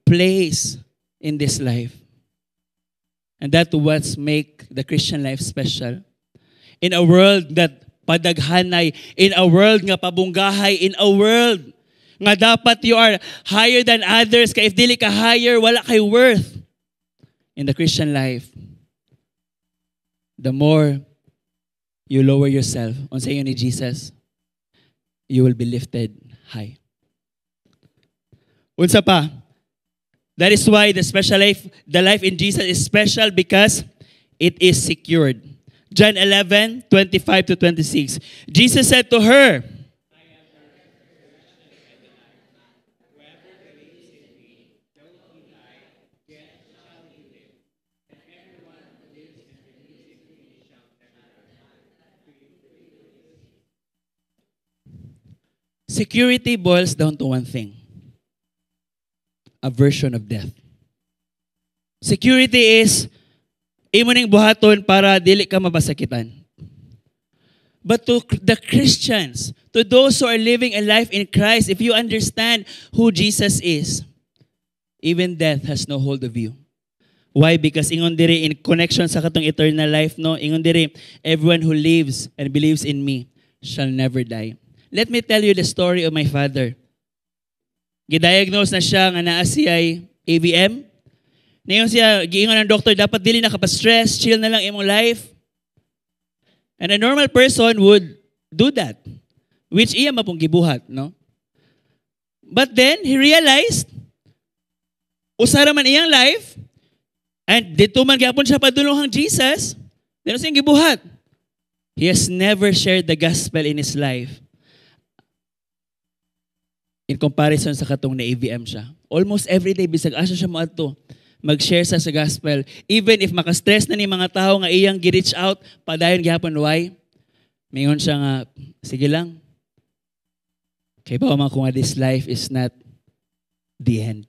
place in this life. And that's what make the Christian life special. In a world that padaghanay, in a world nga pabunggahay, in a world nga dapat you are higher than others, kaya if dili ka higher, wala kay worth. In the Christian life, the more you lower yourself, unsa yun ni Jesus, you will be lifted high. Unsa pa? That is why the life in Jesus is special because it is secured. John 11:25-26. Jesus said to her, security boils down to one thing. Aversion of death. Security is imo ning buhaton para dili ka mabasakitan. But to the Christians, to those who are living a life in Christ, if you understand who Jesus is, even death has no hold of you. Why? Because ingon diri in connection sa katong eternal life, no? Ingon diri, everyone who lives and believes in me shall never die. Let me tell you the story of my father. Gidiagnose na siya nga naa siya AVM. Ngayon siya, giingon ng doktor, dapat dili na stress, chill na lang imong life. And a normal person would do that, which iya mapong gibuhat, no? But then, he realized, usara man iyang life, and dito man gyapon siya padulong Jesus, dito siyang gibuhat. He has never shared the gospel in his life. In comparison sa katong na AVM siya. Almost every day, bisag asa siya mo ato, mag-share sa gospel. Even if makastress na ni mga tao nga iyang gi-reach out, padayon gihapon, why? Mayon siya nga, sige lang. Kaya pa man kung this life is not the end.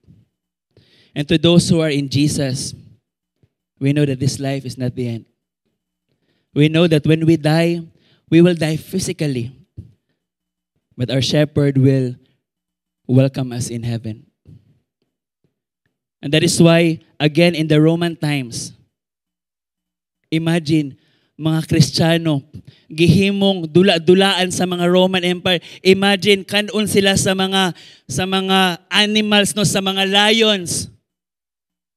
And to those who are in Jesus, we know that this life is not the end. We know that when we die, we will die physically. But our shepherd will welcome us in heaven. And that is why, again, in the Roman times, imagine, mga Kristiyano, gihimong dula-dulaan sa mga Roman Empire. Imagine, kanon sila sa mga animals, no, sa mga lions.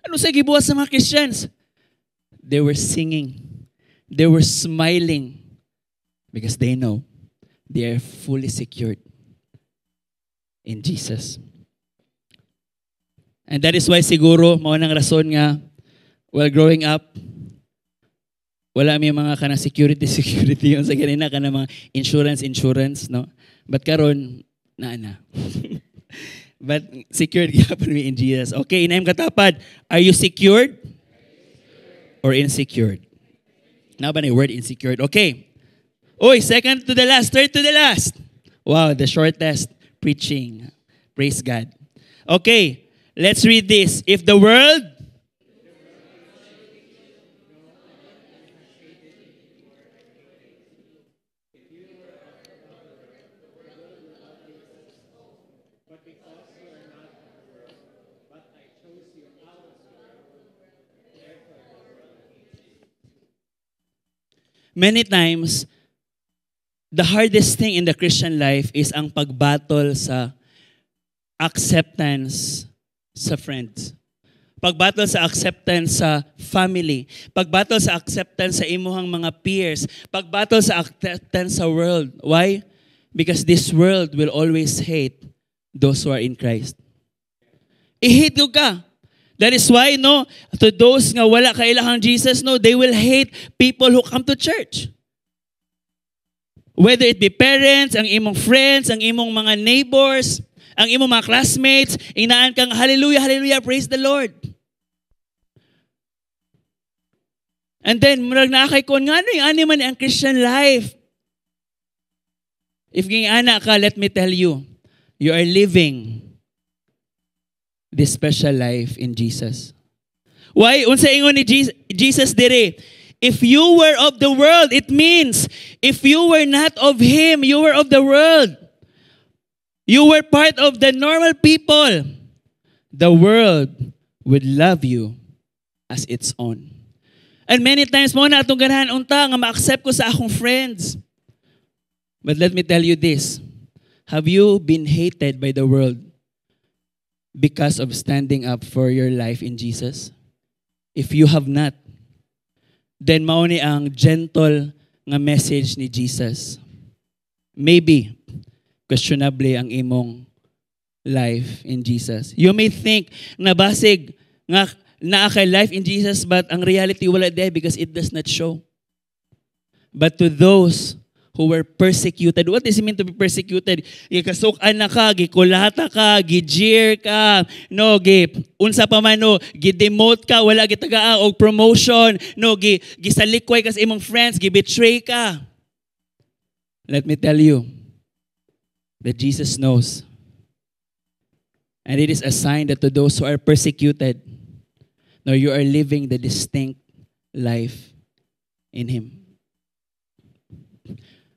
Ano sa gibuhat sa mga Christians? They were singing. They were smiling because they know they are fully secured in Jesus. And that is why siguro, mao nang rason nga, while growing up, wala may mga kana security yun sa ganina, kana mga insurance, no? But karon na. But secured gyapon mi in Jesus. Okay, inaim katapad, are you secured or insecured? Now ba na word insecured? Okay. Oy, second to the last, third to the last. Wow, the shortest preaching. Praise God. Okay, let's read this. If the world many times, the hardest thing in the Christian life is ang pagbattle sa acceptance sa friends. Pagbattle sa acceptance sa family. Pagbattle sa acceptance sa imuhang mga peers. Pagbattle sa acceptance sa world. Why? Because this world will always hate those who are in Christ. I-hate ka. That is why, no, to those nga wala kailahang Jesus, no, they will hate people who come to church. Whether it be parents, ang imong friends, ang imong mga neighbors, ang imong mga classmates, inaan kang hallelujah, hallelujah, praise the Lord. And then, murag naakay ko, nga ano yung ani man ang Christian life? If ging ana ka, let me tell you, you are living this special life in Jesus. Why? Unsa ingon ni Jesus dire? If you were of the world, it means if you were not of Him, you were of the world. You were part of the normal people. The world would love you as its own. And many times mo na itong ganahan unta nga ma-accept ko sa akong friends. But let me tell you this. Have you been hated by the world because of standing up for your life in Jesus? If you have not, then mao ni ang gentle nga message ni Jesus. Maybe, questionably ang imong life in Jesus. You may think na basig nga naa kay life in Jesus, but ang reality wala there because it does not show. But to those who were persecuted, what does it mean to be persecuted? Gikasukan na ka, gikulata ka, gijeer ka, no, unsa pa man, no, gidemote ka, wala gitagaan og promotion, no, gisalikway ka sa imong friends, gibetray ka. Let me tell you that Jesus knows. And it is a sign that to those who are persecuted, no, you are living the distinct life in Him.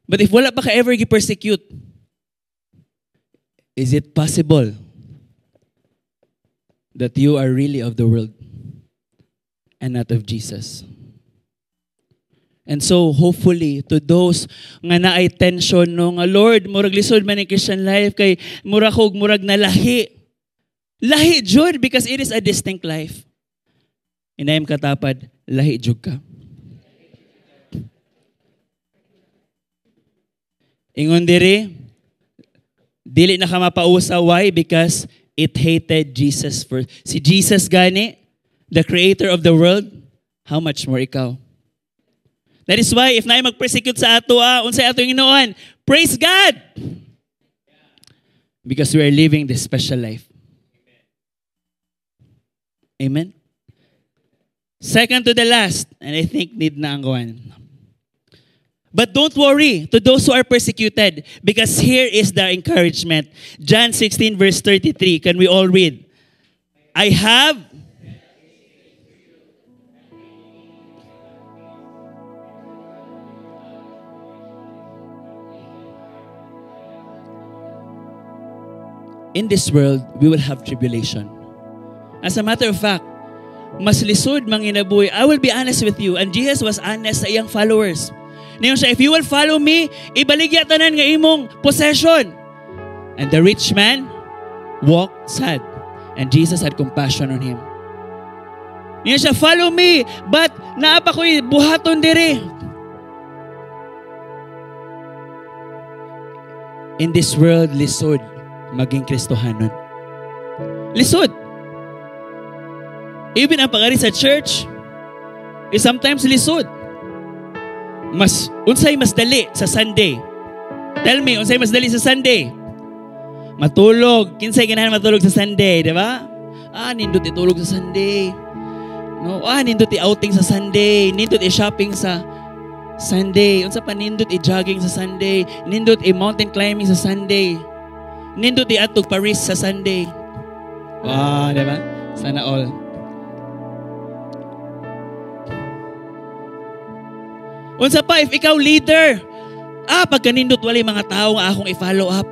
But if wala pa ka ever gi-persecute, is it possible that you are really of the world and not of Jesus? And so, hopefully, to those nga naay tension, no, nga Lord, murag lisod man ang Christian life, kay murag na lahi. Lahi jud, because it is a distinct life. Inayam katapad, lahi jud ka. Ingon diri, dili na ka mapausa. Why? Because it hated Jesus first. Si Jesus gani, the creator of the world, how much more ikaw? That is why, if naay mag-persecute sa ato, unsay ato yung Ginoon, praise God! Because we are living this special life. Amen? Second to the last, and I think need na ang gawan. But don't worry to those who are persecuted, because here is the encouragement. John 16 verse 33. Can we all read? I have in this world, we will have tribulation. As a matter of fact, mas lisod manginabuhi. I will be honest with you, and Jesus was honest sa iyang followers. Niyon siya, if you will follow me, ibaligya tanan nga imong possession. And the rich man walked sad, and Jesus had compassion on him. Niyon siya, follow me, but naapa ko'y buhaton diri. In this world, lisod maging Kristohanon. Lisod. Even ang pagari sa church is sometimes lisod. Unsay mas dali sa Sunday? Tell me, unsay mas dali sa Sunday? Matulog. Kinsay ganahan matulog sa Sunday, di ba? Nindot itulog sa Sunday. No, nindot i-outing sa Sunday. Nindot i-shopping sa Sunday. Unsa pa nindot i-jogging sa Sunday. Nindot i-mountain climbing sa Sunday. Nindot i-atog Paris sa Sunday. Di ba? Sana all. Unsa pa, if ikaw leader, pagka nindot walay mga tao nga akong i-follow up,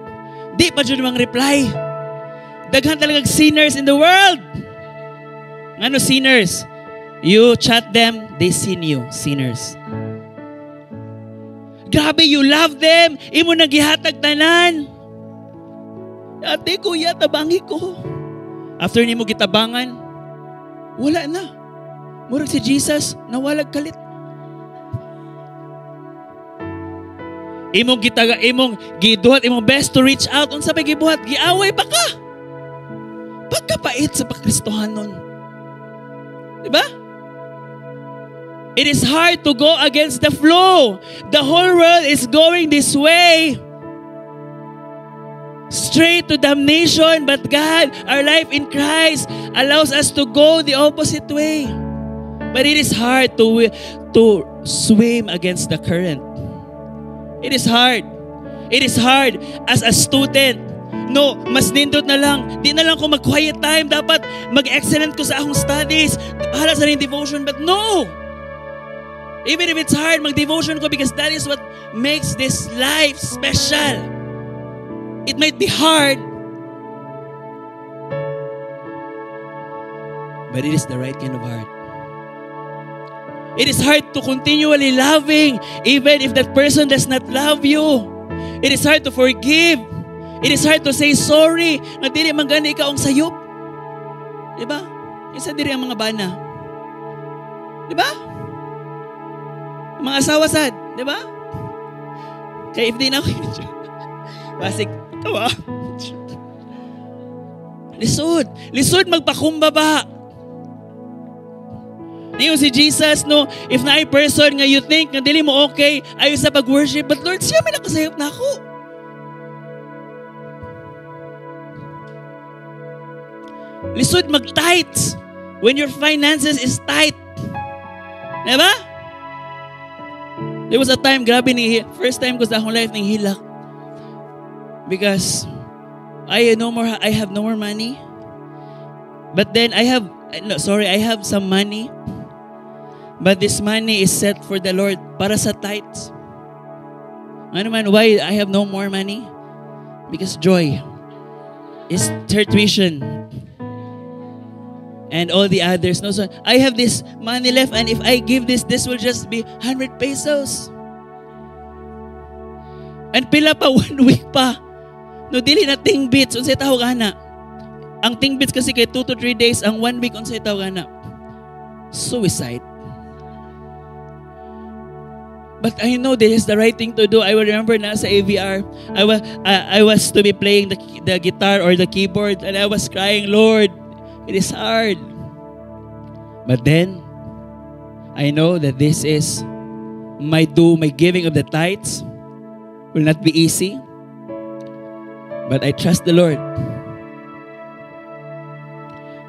di pa dyan mga reply. Daghan talagang sinners in the world. Ano sinners? You chat them, they sin you. Sinners. Grabe, you love them. Imo nagihatag tanan. Ate, kuya, tabangi ko. After nimo gitabangan, wala na. Murag si Jesus, nawalag kalit. Imong giduhat, imong best to reach out. Unsa may gibuhat? Giaway pa ka. Pagkapait sa pakristohanon. Diba? It is hard to go against the flow. The whole world is going this way. Straight to damnation. But God, our life in Christ, allows us to go the opposite way. But it is hard to swim against the current. It is hard. It is hard as a student no, mas nindot na lang. Di na lang ko mag-quiet time. Dapat mag-excellent ko sa akong studies. Hala sa rin devotion. But no! Even if it's hard, mag-devotion ko because that is what makes this life special. It might be hard, but it is the right kind of heart. It is hard to continually loving even if that person does not love you. It is hard to forgive. It is hard to say sorry na dili man gani ikaw ang sayop. Diba? Isa diri ang mga bana. Diba? Mga asawa sad. Diba? Kaya if di na ako basig, tawa. Lisod magpakumbaba. Niyo si Jesus, no, if na ay person nga you think nga dili mo okay, ayo sa pag-worship, but Lord, siya may nakasayop na ako. Lisod mag-tight when your finances is tight. Diba? There was a time, grabe first time ko sa akong life ng hilak. Because I have no more money. But then I have some money. But this money is set for the Lord para sa tithes. Ano man, why I have no more money? Because joy is her tuition. And all the others. No, so I have this money left, and if I give this will just be 100 pesos. And pila pa, 1 week pa. No, dili na tingbits. Unsay tawag ana? Ang tingbits kasi kay 2 to 3 days. Ang 1 week, unsay tawag ana? Suicide. But I know this is the right thing to do. I will remember na sa AVR, I was to be playing the guitar or the keyboard, and I was crying, Lord, it is hard. But then, I know that this is my giving of the tithes will not be easy. But I trust the Lord.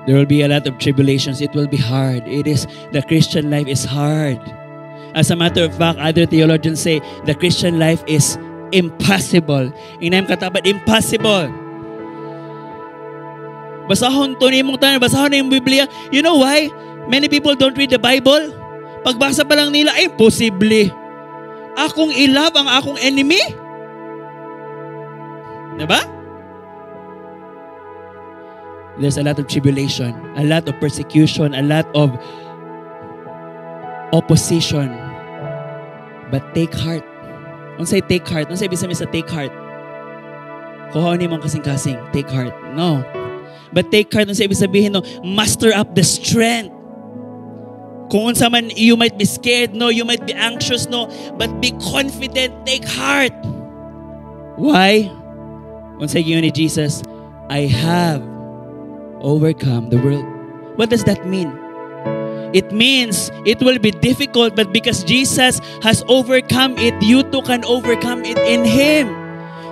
There will be a lot of tribulations. It will be hard. The Christian life is hard. As a matter of fact, other theologians say the Christian life is impossible. Inayam katapat, impossible. Basahon to ni mong tanan, basahon na yung Biblia. You know why? Many people don't read the Bible. Pagbasa pa lang nila, imposible. Akong i-love ang akong enemy? Diba? There's a lot of tribulation, a lot of persecution, a lot of opposition. But take heart. Unsay take heart? Unsay ibig sabihin sa take heart? Kuhaon ni mong kasing-kasing. Take heart. No. But take heart, unsay ibig sabihin, no? Muster up the strength. Kung unsa man, you might be scared, no? You might be anxious, no? But be confident. Take heart. Why? Unsay giyon ni Jesus, I have overcome the world. What does that mean? It means it will be difficult, but because Jesus has overcome it, you too can overcome it in Him.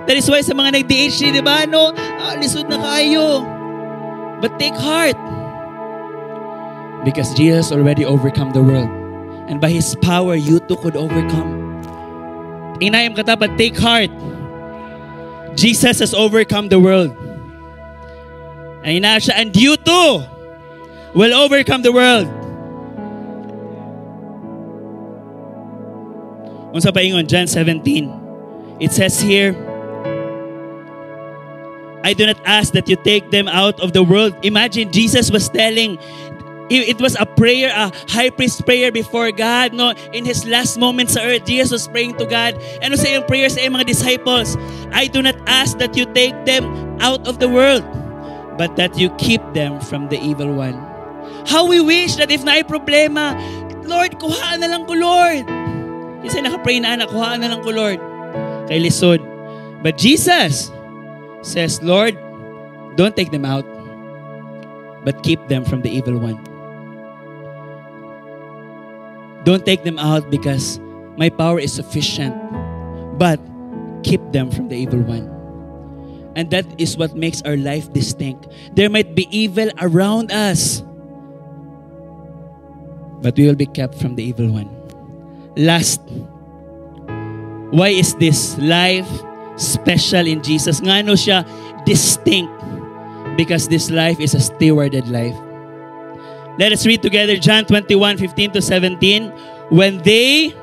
That is why sa mga nag-DHD, di ba, no? Lisod na kayo. But take heart. Because Jesus already overcome the world. And by His power, you too could overcome. Inayam katapat, take heart. Jesus has overcome the world. And you too will overcome the world. Unsa pa ingon, John 17. It says here, I do not ask that you take them out of the world. Imagine Jesus was telling, it was a prayer, a high priest prayer before God, no? In His last moments sa earth, Jesus was praying to God. Ano sa iyong prayer sa iyong mga disciples? I do not ask that you take them out of the world, but that you keep them from the evil one. How we wish that if na ay problema, Lord, kuhaan na lang ko, Lord. Kasi nakapray na anak, kuhaan na lang ko, Lord. Kay lisod. But Jesus says, Lord, don't take them out, but keep them from the evil one. Don't take them out because my power is sufficient, but keep them from the evil one. And that is what makes our life distinct. There might be evil around us, but we will be kept from the evil one. Last, why is this life special in Jesus. Ngano siya distinct? Because this life is a stewarded life. Let us read together John 21:15 to 17. When they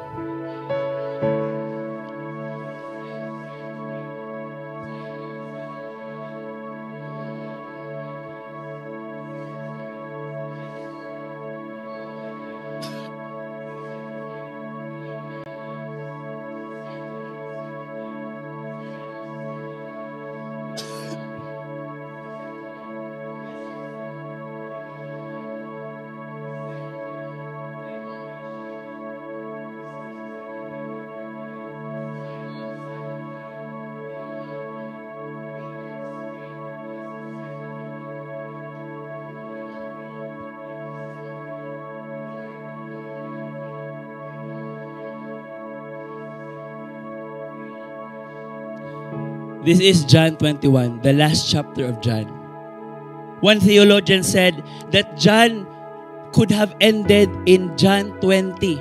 This is John 21, the last chapter of John. One theologian said that John could have ended in John 20.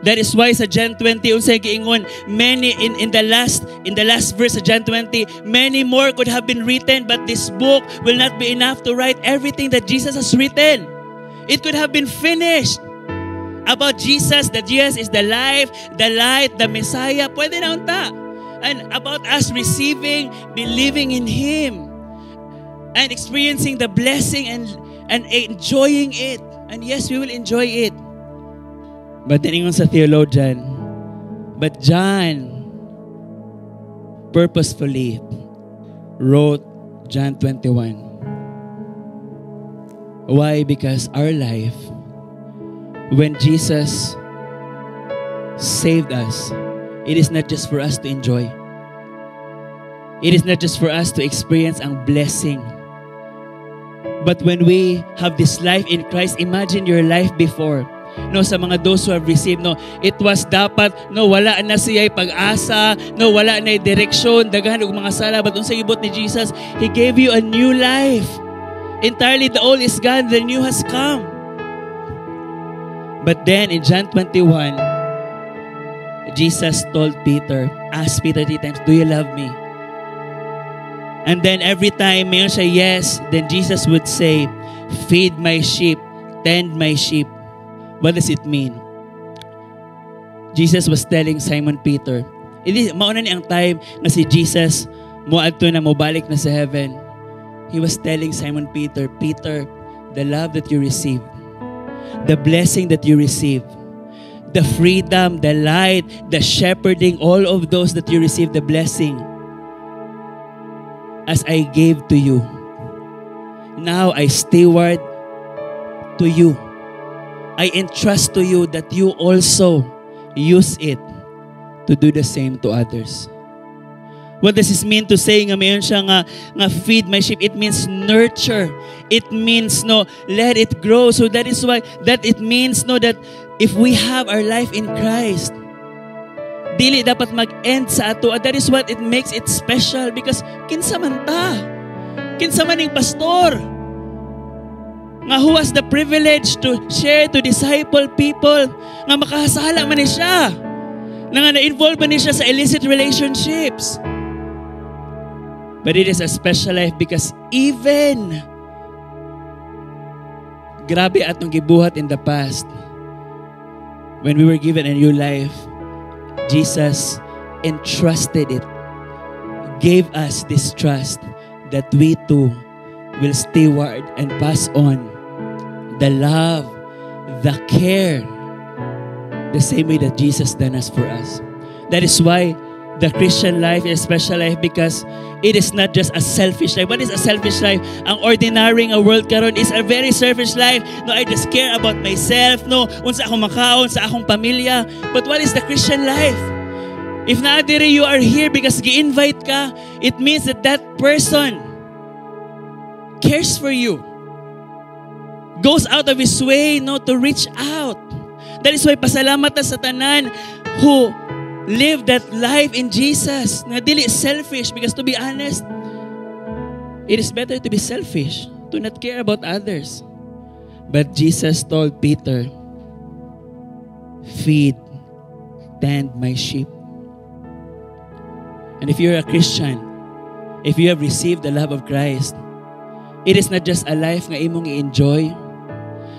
That is why sa John 20, unsay giingon, many in the last verse of John 20, many more could have been written, but this book will not be enough to write everything that Jesus has written. It could have been finished about Jesus, that Jesus is the life, the light, the Messiah. Pwede na unta. And about us receiving, believing in Him, and experiencing the blessing and enjoying it. And yes, we will enjoy it. But then ingon sa theologian, but John purposefully wrote John 21. Why? Because our life, when Jesus saved us, it is not just for us to enjoy. It is not just for us to experience ang blessing. But when we have this life in Christ, imagine your life before. No, sa mga those who have received, no, it was dapat, no, wala na siya'y pag-asa, no, wala na'y direksyon, daghan og mga sala, but unsa gibot ni Jesus, He gave you a new life. Entirely the old is gone, the new has come. But then in John 21, Jesus told Peter, asked Peter 3 times, do you love me? And then every time mayon siya yes, then Jesus would say, feed my sheep, tend my sheep. What does it mean? Jesus was telling Simon Peter, mauna ni ang time na si Jesus moadto na, mobalik na sa heaven. He was telling Simon Peter, Peter, the love that you receive, the blessing that you receive, the freedom, the light, the shepherding, all of those that you receive, the blessing, as I gave to you, now I steward to you. I entrust to you that you also use it to do the same to others. What does this mean to say nga mayon siya nga feed my sheep? It means nurture. It means no, let it grow. So that is why that it means no, that if we have our life in Christ, dili dapat mag-end sa ato. That is what it makes it special, because kinsa man ta, kinsa man ning pastor nga who has the privilege to share, to disciple people, nga makahasala man ni siya, nga na-involve man ni siya sa illicit relationships. But it is a special life because even grabe atong gibuhat in the past, when we were given a new life, Jesus entrusted it, gave us this trust that we too will steward and pass on the love, the care, the same way that Jesus done us for us. That is why the Christian life is a special life, because it is not just a selfish life. What is a selfish life? Ang ordinary nga world karon is a very selfish life. No, I just care about myself. No, unsa akong makaon, sa akong pamilya. But what is the Christian life? If naadiri you are here because gi-invite ka, it means that that person cares for you, goes out of his way, no, to reach out. That is why pasalamat ta sa tanan who live that life in Jesus. Na dili selfish, because to be honest, it is better to be selfish, to not care about others. But Jesus told Peter, feed, tend my sheep. And if you're a Christian, if you have received the love of Christ, it is not just a life nga imong i-enjoy,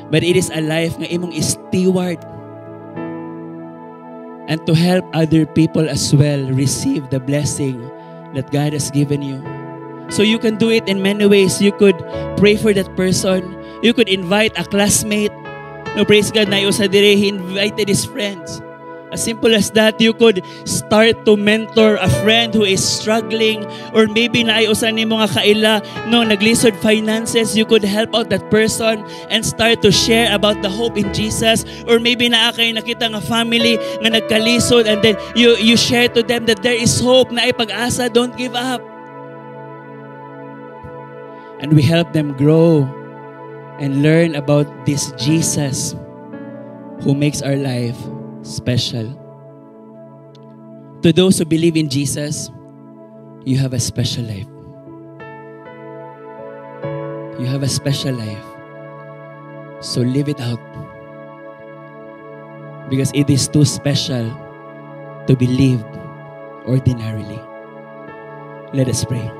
but it is a life nga imong i-steward and to help other people as well receive the blessing that God has given you. So you can do it in many ways. You could pray for that person. You could invite a classmate. No, praise God, na sa dire, he invited his friends. As simple as that, you could start to mentor a friend who is struggling, or maybe naiusan ni mga kaila, no, naglisod finances. You could help out that person and start to share about the hope in Jesus. Or maybe naakay nakita nga family nga nagkalisod, and then you share to them that there is hope, na ay pag-asa, don't give up. And we help them grow and learn about this Jesus who makes our life special. To those who believe in Jesus, you have a special life. You have a special life. So live it out. Because it is too special to be lived ordinarily. Let us pray.